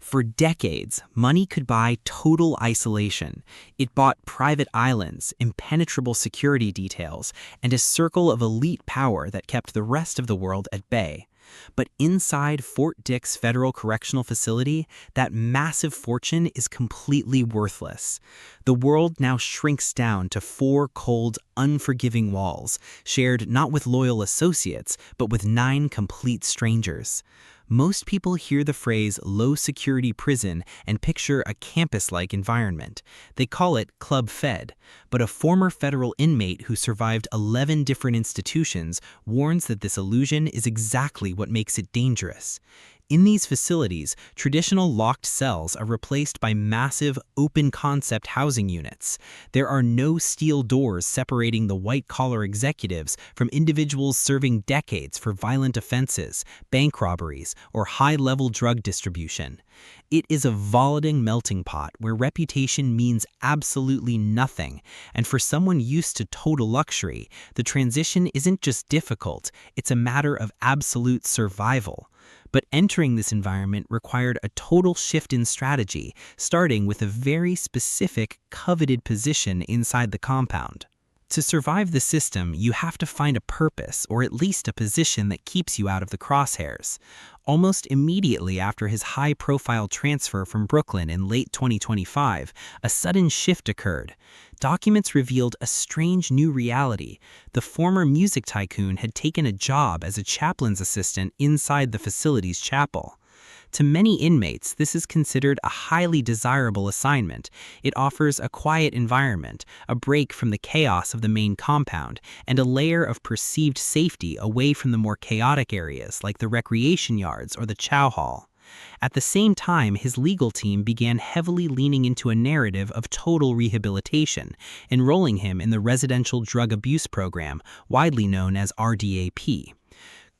For decades, money could buy total isolation. It bought private islands, impenetrable security details, and a circle of elite power that kept the rest of the world at bay. But inside Fort Dix Federal Correctional Facility, that massive fortune is completely worthless. The world now shrinks down to four cold, unforgiving walls, shared not with loyal associates, but with 9 complete strangers. Most people hear the phrase low-security prison and picture a campus-like environment. They call it Club Fed, but a former federal inmate who survived 11 different institutions warns that this illusion is exactly what makes it dangerous. In these facilities, traditional locked cells are replaced by massive, open-concept housing units. There are no steel doors separating the white-collar executives from individuals serving decades for violent offenses, bank robberies, or high-level drug distribution. It is a volatile melting pot where reputation means absolutely nothing, and for someone used to total luxury, the transition isn't just difficult, it's a matter of absolute survival. But entering this environment required a total shift in strategy, starting with a very specific, coveted position inside the compound. To survive the system, you have to find a purpose, or at least a position that keeps you out of the crosshairs. Almost immediately after his high-profile transfer from Brooklyn in late 2025, a sudden shift occurred. Documents revealed a strange new reality. The former music tycoon had taken a job as a chaplain's assistant inside the facility's chapel. To many inmates, this is considered a highly desirable assignment. It offers a quiet environment, a break from the chaos of the main compound, and a layer of perceived safety away from the more chaotic areas like the recreation yards or the chow hall. At the same time, his legal team began heavily leaning into a narrative of total rehabilitation, enrolling him in the Residential Drug Abuse Program, widely known as RDAP.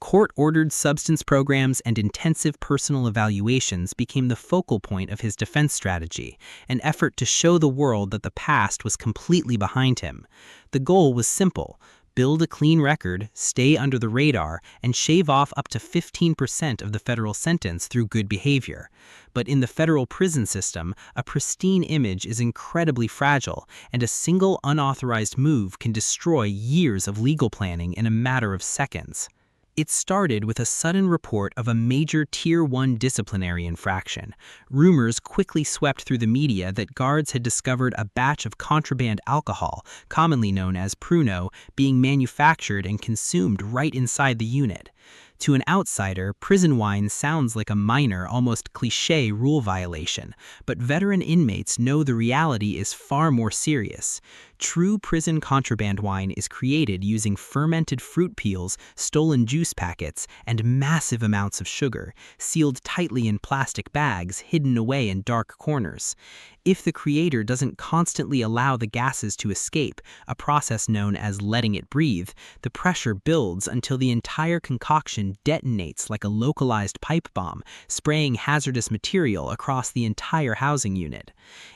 Court-ordered substance programs and intensive personal evaluations became the focal point of his defense strategy, an effort to show the world that the past was completely behind him. The goal was simple: build a clean record, stay under the radar, and shave off up to 15% of the federal sentence through good behavior. But in the federal prison system, a pristine image is incredibly fragile, and a single unauthorized move can destroy years of legal planning in a matter of seconds. It started with a sudden report of a major Tier 1 disciplinary infraction. Rumors quickly swept through the media that guards had discovered a batch of contraband alcohol, commonly known as Pruno, being manufactured and consumed right inside the unit. To an outsider, prison wine sounds like a minor, almost cliché rule violation, but veteran inmates know the reality is far more serious. True prison contraband wine is created using fermented fruit peels, stolen juice packets, and massive amounts of sugar, sealed tightly in plastic bags hidden away in dark corners. If the creator doesn't constantly allow the gases to escape, a process known as letting it breathe, the pressure builds until the entire concoction detonates like a localized pipe bomb, spraying hazardous material across the entire housing unit.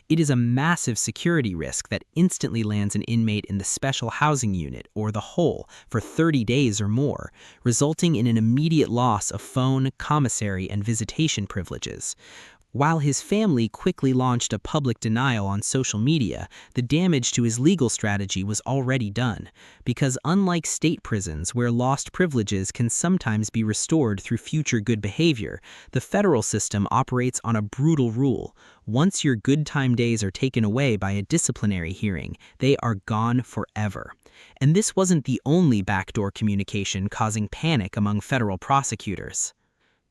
It is a massive security risk that instantly lands an inmate in the special housing unit or the hole for 30 days or more, resulting in an immediate loss of phone, commissary, and visitation privileges. While his family quickly launched a public denial on social media, the damage to his legal strategy was already done, because unlike state prisons where lost privileges can sometimes be restored through future good behavior, the federal system operates on a brutal rule. Once your good time days are taken away by a disciplinary hearing, they are gone forever. And this wasn't the only backdoor communication causing panic among federal prosecutors.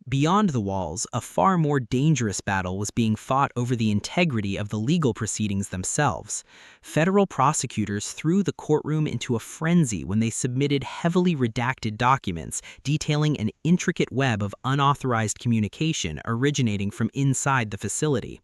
Beyond the walls, a far more dangerous battle was being fought over the integrity of the legal proceedings themselves. Federal prosecutors threw the courtroom into a frenzy when they submitted heavily redacted documents detailing an intricate web of unauthorized communication originating from inside the facility.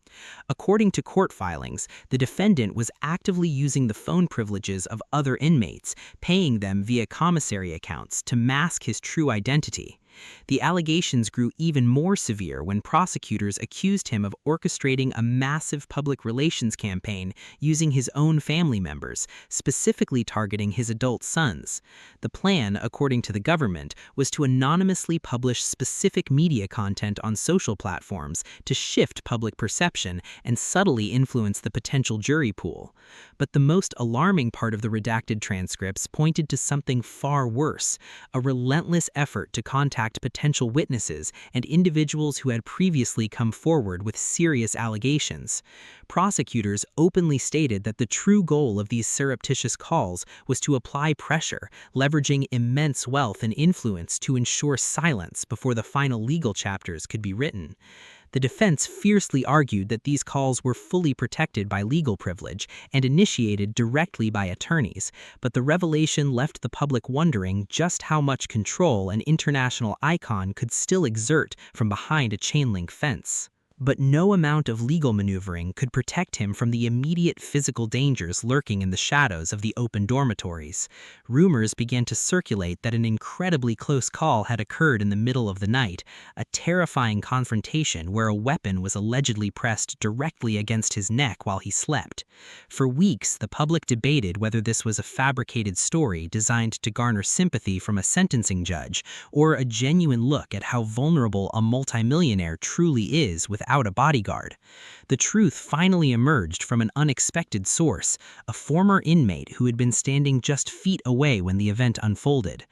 According to court filings, the defendant was actively using the phone privileges of other inmates, paying them via commissary accounts to mask his true identity. The allegations grew even more severe when prosecutors accused him of orchestrating a massive public relations campaign using his own family members, specifically targeting his adult sons. The plan, according to the government, was to anonymously publish specific media content on social platforms to shift public perception and subtly influence the potential jury pool. But the most alarming part of the redacted transcripts pointed to something far worse, a relentless effort to contact potential witnesses and individuals who had previously come forward with serious allegations. Prosecutors openly stated that the true goal of these surreptitious calls was to apply pressure, leveraging immense wealth and influence to ensure silence before the final legal chapters could be written. The defense fiercely argued that these calls were fully protected by legal privilege and initiated directly by attorneys, but the revelation left the public wondering just how much control an international icon could still exert from behind a chain-link fence. But no amount of legal maneuvering could protect him from the immediate physical dangers lurking in the shadows of the open dormitories. Rumors began to circulate that an incredibly close call had occurred in the middle of the night, a terrifying confrontation where a weapon was allegedly pressed directly against his neck while he slept. For weeks, the public debated whether this was a fabricated story designed to garner sympathy from a sentencing judge, or a genuine look at how vulnerable a multimillionaire truly is without a bodyguard. The truth finally emerged from an unexpected source, a former inmate who had been standing just feet away when the event unfolded.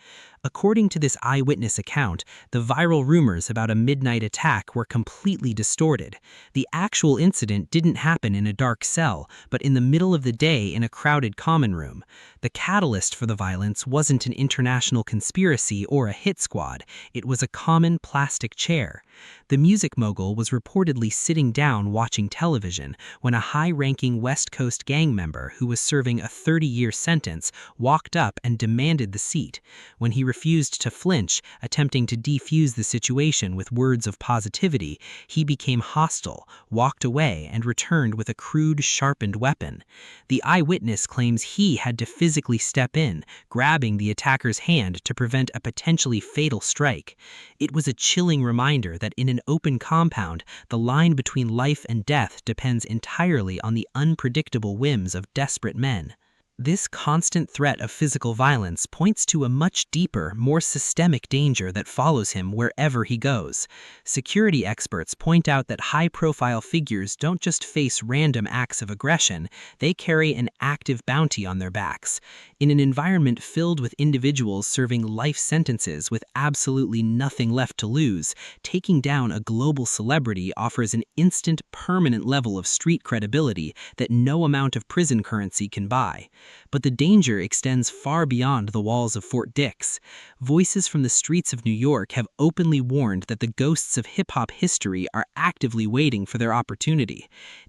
According to this eyewitness account, the viral rumors about a midnight attack were completely distorted. The actual incident didn't happen in a dark cell, but in the middle of the day in a crowded common room. The catalyst for the violence wasn't an international conspiracy or a hit squad, it was a common plastic chair. The music mogul was reportedly sitting down watching television when a high-ranking West Coast gang member who was serving a 30-year sentence walked up and demanded the seat. When he refused to flinch, attempting to defuse the situation with words of positivity, he became hostile, walked away, and returned with a crude, sharpened weapon. The eyewitness claims he had to physically step in, grabbing the attacker's hand to prevent a potentially fatal strike. It was a chilling reminder that in an open compound, the line between life and death depends entirely on the unpredictable whims of desperate men. This constant threat of physical violence points to a much deeper, more systemic danger that follows him wherever he goes. Security experts point out that high-profile figures don't just face random acts of aggression, they carry an active bounty on their backs. In an environment filled with individuals serving life sentences with absolutely nothing left to lose, taking down a global celebrity offers an instant, permanent level of street credibility that no amount of prison currency can buy. But the danger extends far beyond the walls of Fort Dix. Voices from the streets of New York have openly warned that the ghosts of hip-hop history are actively waiting for their opportunity.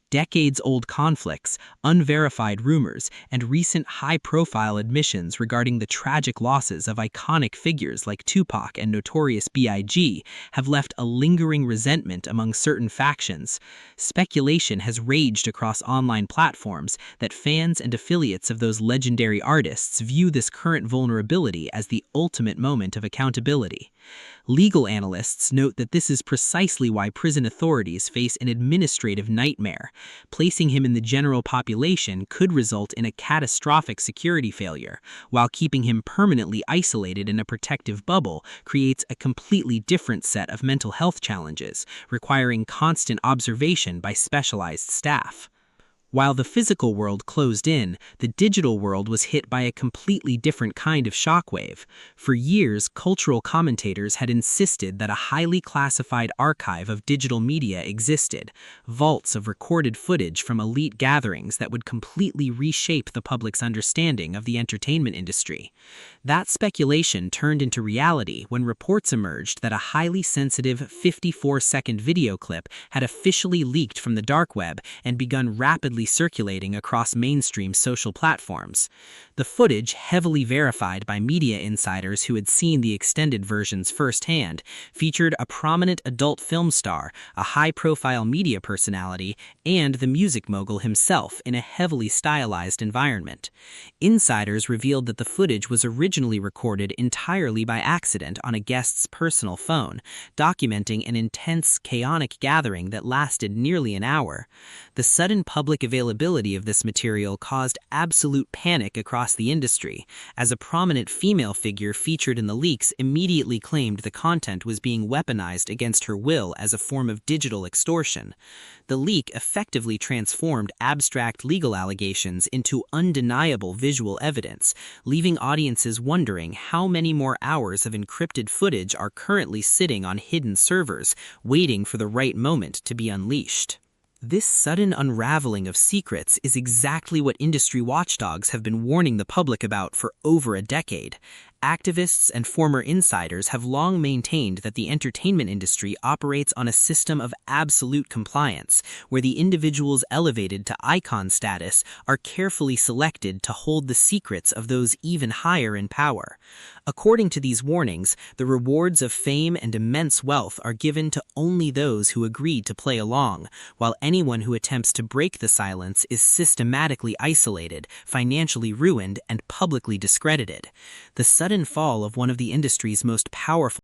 Decades-old conflicts, unverified rumors, and recent high-profile admissions regarding the tragic losses of iconic figures like Tupac and Notorious B.I.G. have left a lingering resentment among certain factions. Speculation has raged across online platforms that fans and affiliates of those legendary artists view this current vulnerability as the ultimate moment of accountability. Legal analysts note that this is precisely why prison authorities face an administrative nightmare. Placing him in the general population could result in a catastrophic security failure, while keeping him permanently isolated in a protective bubble creates a completely different set of mental health challenges, requiring constant observation by specialized staff. While the physical world closed in, the digital world was hit by a completely different kind of shockwave. For years, cultural commentators had insisted that a highly classified archive of digital media existed, vaults of recorded footage from elite gatherings that would completely reshape the public's understanding of the entertainment industry. That speculation turned into reality when reports emerged that a highly sensitive 54-second video clip had officially leaked from the dark web and begun rapidly circulating across mainstream social platforms. The footage, heavily verified by media insiders who had seen the extended versions firsthand, featured a prominent adult film star, a high-profile media personality, and the music mogul himself in a heavily stylized environment. Insiders revealed that the footage was originally recorded entirely by accident on a guest's personal phone, documenting an intense, chaotic gathering that lasted nearly an hour. The sudden public availability of this material caused absolute panic across the industry, as a prominent female figure featured in the leaks immediately claimed the content was being weaponized against her will as a form of digital extortion. The leak effectively transformed abstract legal allegations into undeniable visual evidence, leaving audiences wondering how many more hours of encrypted footage are currently sitting on hidden servers, waiting for the right moment to be unleashed. This sudden unraveling of secrets is exactly what industry watchdogs have been warning the public about for over a decade. Activists and former insiders have long maintained that the entertainment industry operates on a system of absolute compliance, where the individuals elevated to icon status are carefully selected to hold the secrets of those even higher in power. According to these warnings, the rewards of fame and immense wealth are given to only those who agreed to play along, while anyone who attempts to break the silence is systematically isolated, financially ruined, and publicly discredited. The sudden fall of one of the industry's most powerful